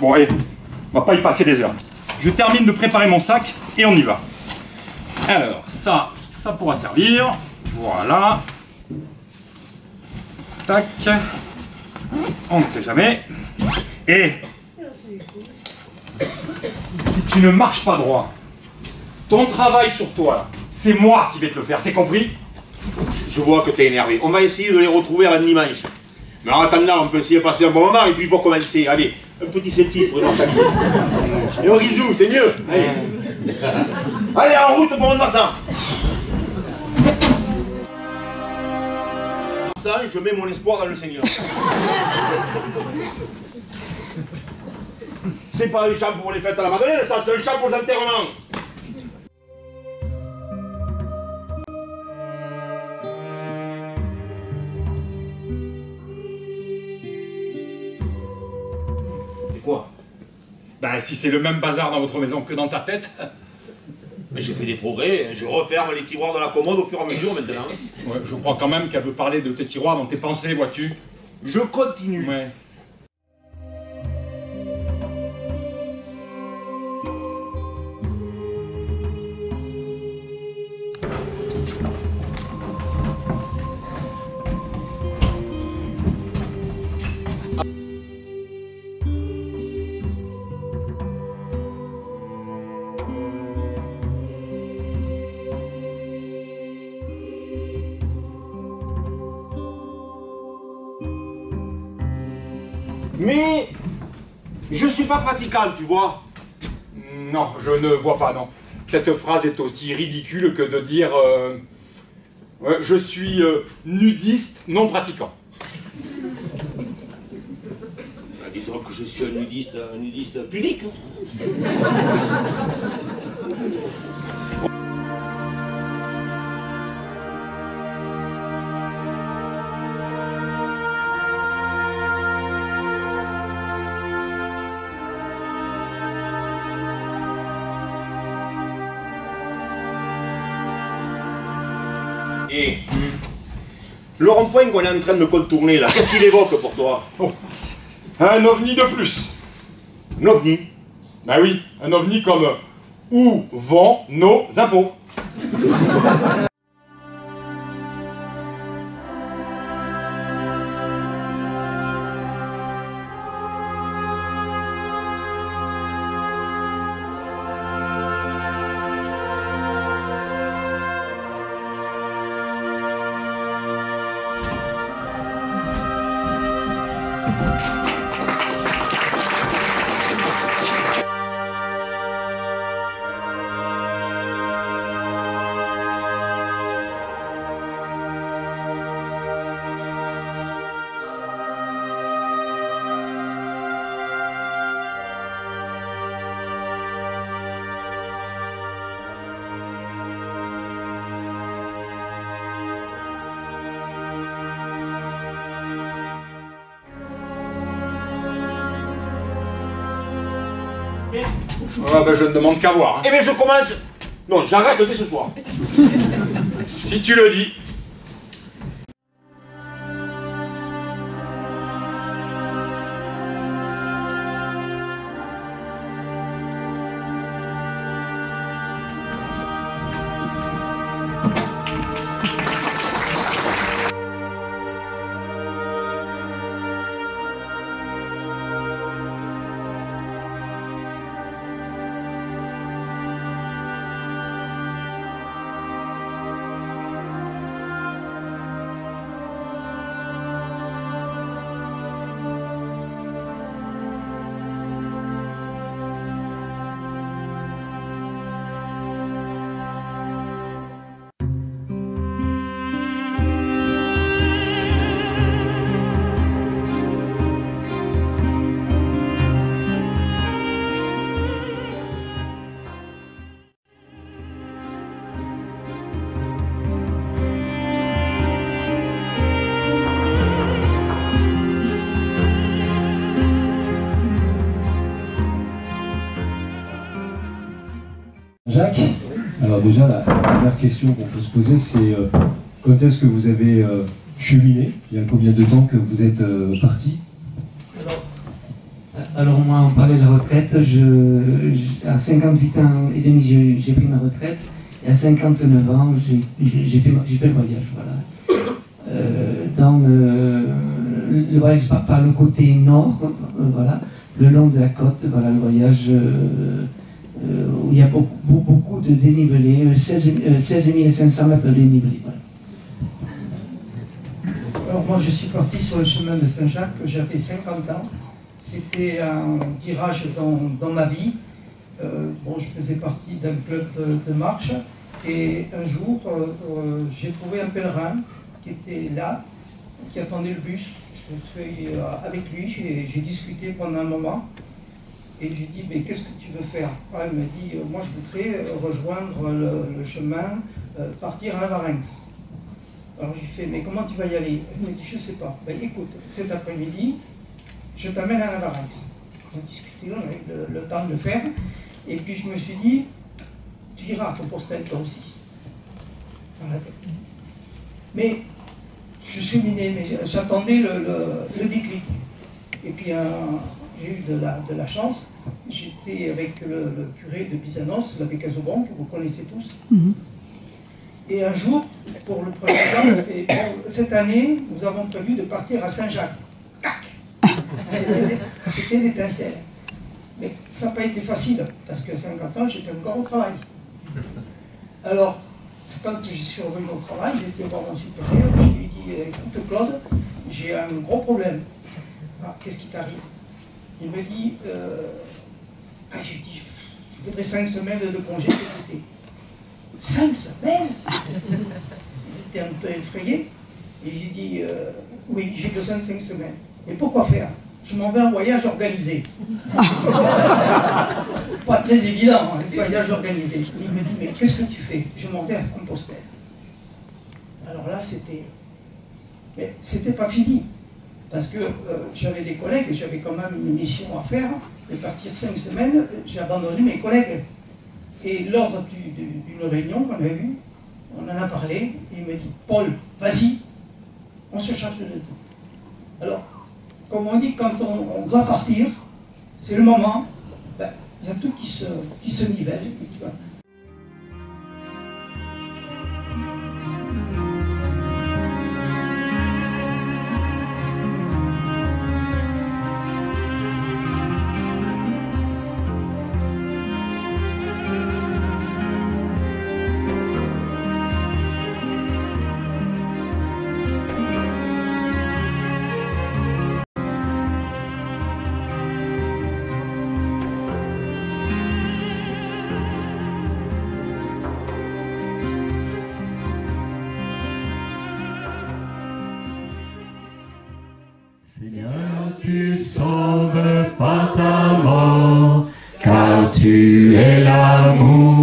Bon, allez, on va pas y passer des heures. Je termine de préparer mon sac et on y va. Alors, ça pourra servir. Voilà. Tac. On ne sait jamais. Et si tu ne marches pas droit, ton travail sur toi, c'est moi qui vais te le faire, c'est compris? Je vois que t'es énervé. On va essayer de les retrouver à dimanche. Mais en attendant, on peut essayer de passer un bon moment et puis pour commencer, allez, un petit selfie pour les partager. Et on risou, c'est mieux. Allez. Allez, en route pour mon ça. Ça, je mets mon espoir dans le Seigneur. C'est pas un chant pour les fêtes à la Madeleine, ça, c'est un chant pour les enterrements. Et quoi? Ben, si c'est le même bazar dans votre maison que dans ta tête. Mais j'ai fait des progrès, je referme les tiroirs de la commode au fur et à mesure maintenant. Ouais, je crois quand même qu'elle veut parler de tes tiroirs dans tes pensées, vois-tu. Je continue. Ouais. Mais je suis pas pratiquant, tu vois. Non, je ne vois pas, non. Cette phrase est aussi ridicule que de dire je suis nudiste non pratiquant. Ben, disons que je suis un nudiste pudique. Et le rond-point qu'on est en train de contourner là, qu'est-ce qu'il évoque pour toi? Oh. Un ovni de plus. Un ovni? Ben oui, un ovni comme où vont nos impôts. Ah ben je ne demande qu'à voir. Hein. Eh bien je commence... Non, j'arrête dès ce soir. Si tu le dis. Jacques, alors déjà la première question qu'on peut se poser c'est quand est-ce que vous avez cheminé? Il y a combien de temps que vous êtes parti? Alors moi, on parlait de la retraite, à 58 ans et demi, j'ai pris ma retraite, et à 59 ans, j'ai fait le voyage, voilà. Dans le voyage par le côté nord, voilà, le long de la côte, voilà, le voyage où il y a beaucoup de dénivelé, 16 500 mètres de dénivelé, voilà. Alors moi, je suis parti sur le chemin de Saint-Jacques, j'avais 50 ans. C'était un virage dans ma vie. Bon, je faisais partie d'un club de marche. Et un jour, j'ai trouvé un pèlerin qui était là, qui attendait le bus. Je suis avec lui, j'ai discuté pendant un moment. Et je lui ai dit, mais qu'est-ce que tu veux faire? Il m'a dit, moi je voudrais rejoindre le chemin, partir à Varennes. Alors je lui ai fait, mais comment tu vas y aller? Il m'a dit, je ne sais pas. Ben écoute, cet après-midi, je t'amène à Varennes. On a discuté, on a eu le temps de le faire. Et puis je me suis dit, tu iras à Compostelle toi aussi. Dans la tête. Mais je suis miné, mais j'attendais le déclic. Et puis j'ai eu de la chance. J'étais avec le curé de Bizanos, l'abbé Casaubon, que vous connaissez tous. Et un jour, pour le premier temps, et bon, cette année, nous avons prévu de partir à Saint-Jacques. C'était l'étincelle. Mais ça n'a pas été facile, parce que à 50 ans, j'étais encore au travail. Alors, quand je suis revenu au travail, j'ai été voir mon supérieur, je lui ai dit, écoute Claude, j'ai un gros problème. Ah, qu'est-ce qui t'arrive? Il me dit, j'ai dit, je voudrais 5 semaines de congé cet été. 5 semaines? J'étais un peu effrayé. Et j'ai dit, oui, j'ai besoin de 5 semaines. Mais pourquoi faire? Je m'en vais en voyage organisé. Pas très évident, un voyage organisé. Il me dit, mais qu'est-ce que tu fais? Je m'en vais à Compostelle. Alors là, mais c'était pas fini. Parce que j'avais des collègues, j'avais quand même une mission à faire. De partir 5 semaines, j'ai abandonné mes collègues. Et lors d'une réunion qu'on a eue, on en a parlé, et il me dit, Paul, vas-y, on se charge de tout. Alors, comme on dit, quand on doit partir, c'est le moment, ben, il y a tout qui se nivelle. Et tu vois. Seigneur, tu sauves par ta mort, car tu es l'amour.